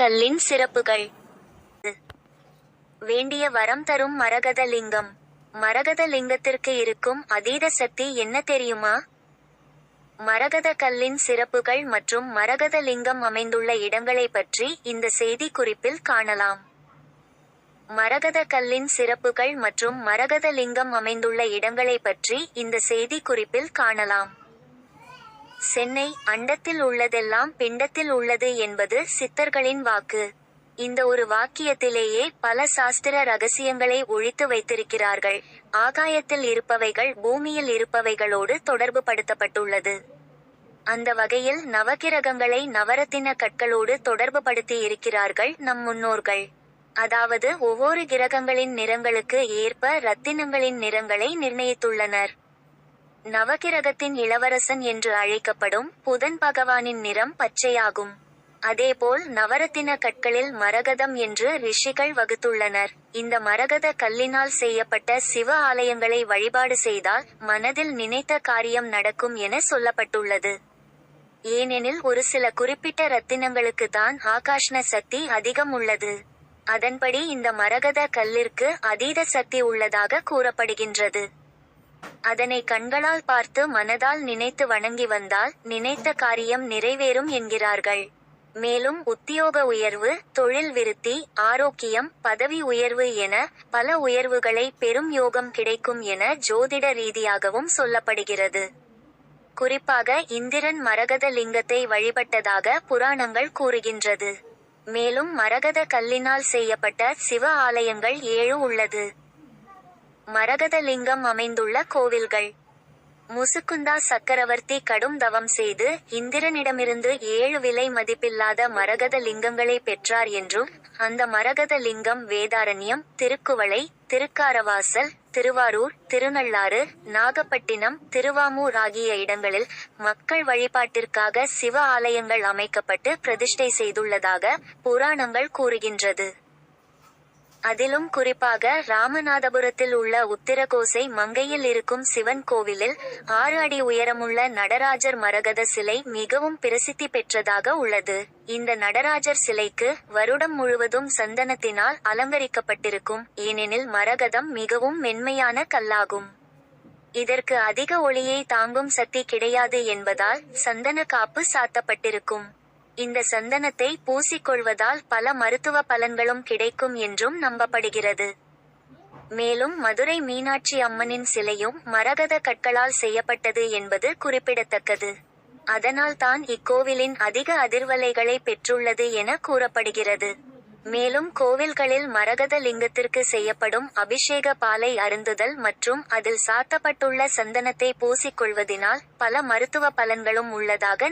கல்லின் சிறப்புகள். வேண்டிய வரம் தரும் மரகத லிங்கம். மரகத லிங்கத்திற்கு இருக்கும் அதீத சக்தி என்ன தெரியுமா? மரகத கல்லின் சிறப்புகள் மற்றும் மரகத லிங்கம் அமைந்துள்ள இடங்களை பற்றி இந்த செய்தி குறிப்பில் காணலாம். மரகத கல்லின் சிறப்புகள் மற்றும் மரகத லிங்கம் அமைந்துள்ள இடங்களை பற்றி இந்த செய்தி குறிப்பில் காணலாம். சென்னை அண்டத்தில் உள்ளதெல்லாம் பிண்டத்தில் உள்ளது என்பது சித்தர்களின் வாக்கு. இந்த ஒரு வாக்கியத்திலேயே பல சாஸ்திர ரகசியங்களை ஒழித்து வைத்திருக்கிறார்கள். ஆகாயத்தில் இருப்பவைகள் பூமியில் இருப்பவைகளோடு தொடர்பு படுத்தப்பட்டுள்ளது. அந்த வகையில் நவகிரகங்களை நவரத்தின கற்களோடு தொடர்பு படுத்தி இருக்கிறார்கள் நம் முன்னோர்கள். அதாவது ஒவ்வொரு கிரகங்களின் நிறங்களுக்கு ஏற்ப ரத்தினங்களின் நிறங்களை நிர்ணயித்துள்ளனர். நவகிரகத்தின் இளவரசன் என்று அழைக்கப்படும் புதன் பகவானின் நிறம் பச்சையாகும். அதேபோல் நவரத்தின கற்களில் மரகதம் என்று ரிஷிகள் வகுத்துள்ளனர். இந்த மரகத கல்லினால் செய்யப்பட்ட சிவ ஆலயங்களை வழிபாடு செய்தால் மனதில் நினைத்த காரியம் நடக்கும் என சொல்லப்பட்டுள்ளது. ஏனெனில் ஒரு சில குறிப்பிட்ட ரத்தினங்களுக்கு தான் ஆகாஷ்ண சக்தி அதிகம் உள்ளது. அதன்படி இந்த மரகத கல்லிற்கு அதீத சக்தி உள்ளதாக கூறப்படுகின்றது. அதனை கண்களால் பார்த்து மனதால் நினைத்து வணங்கி வந்தால் நினைத்த காரியம் நிறைவேறும் என்கிறார்கள். மேலும் உத்தியோக உயர்வு, தொழில் விருத்தி, ஆரோக்கியம், பதவி உயர்வு என பல உயர்வுகளை பெரும் யோகம் கிடைக்கும் என ஜோதிட ரீதியாகவும் சொல்லப்படுகிறது. குறிப்பாக இந்திரன் மரகத லிங்கத்தை வழிபட்டதாக புராணங்கள் கூறுகின்றது. மேலும் மரகத கல்லினால் செய்யப்பட்ட சிவ ஆலயங்கள் 7 உள்ளது. மரகத லிங்கம் அமைந்துள்ள கோவில்கள். முசுகுந்தா சக்கரவர்த்தி கடும் தவம் செய்து இந்திரனிடமிருந்து 7 விலை மதிப்பில்லாத மரகத லிங்கங்களை பெற்றார் என்றும், அந்த மரகத லிங்கம் வேதாரண்யம், திருக்குவளை, திருக்காரவாசல், திருவாரூர், திருநள்ளாறு, நாகப்பட்டினம், திருவாமூர் ஆகிய இடங்களில் மக்கள் வழிபாட்டிற்காக சிவ ஆலயங்கள் அமைக்கப்பட்டு பிரதிஷ்டை செய்துள்ளதாக புராணங்கள் கூறுகின்றது. அதிலும் குறிப்பாக ராமநாதபுரத்தில் உள்ள உத்திரகோசை மங்கையில் இருக்கும் சிவன் கோவிலில் 6 அடி உயரமுள்ள நடராஜர் மரகத சிலை மிகவும் பிரசித்தி பெற்றதாக உள்ளது. இந்த நடராஜர் சிலைக்கு வருடம் முழுவதும் சந்தனத்தினால் அலங்கரிக்கப்பட்டிருக்கும். ஏனெனில் மரகதம் மிகவும் மென்மையான கல்லாகும். இதற்கு அதிக ஒளியை தாங்கும் சக்தி கிடையாது என்பதால் சந்தன காப்பு சாத்தப்பட்டிருக்கும். இந்த சந்தனத்தை பூசிக்கொள்வதால் பல மருத்துவ பலன்களும் கிடைக்கும் என்றும் நம்பப்படுகிறது. மேலும் மதுரை மீனாட்சி அம்மனின் சிலையும் மரகத கற்களால் செய்யப்பட்டது என்பது குறிப்பிடத்தக்கது. அதனால் தான் இக்கோவிலின் அதிக அதிர்வலைகளை பெற்றுள்ளது என கூறப்படுகிறது. மேலும் கோவில்களில் மரகத லிங்கத்திற்கு செய்யப்படும் அபிஷேக பாலை அருந்துதல் மற்றும் அதில் சாத்தப்பட்டுள்ள சந்தனத்தை பூசிக்கொள்வதினால் பல மருத்துவ பலன்களும் உள்ளதாக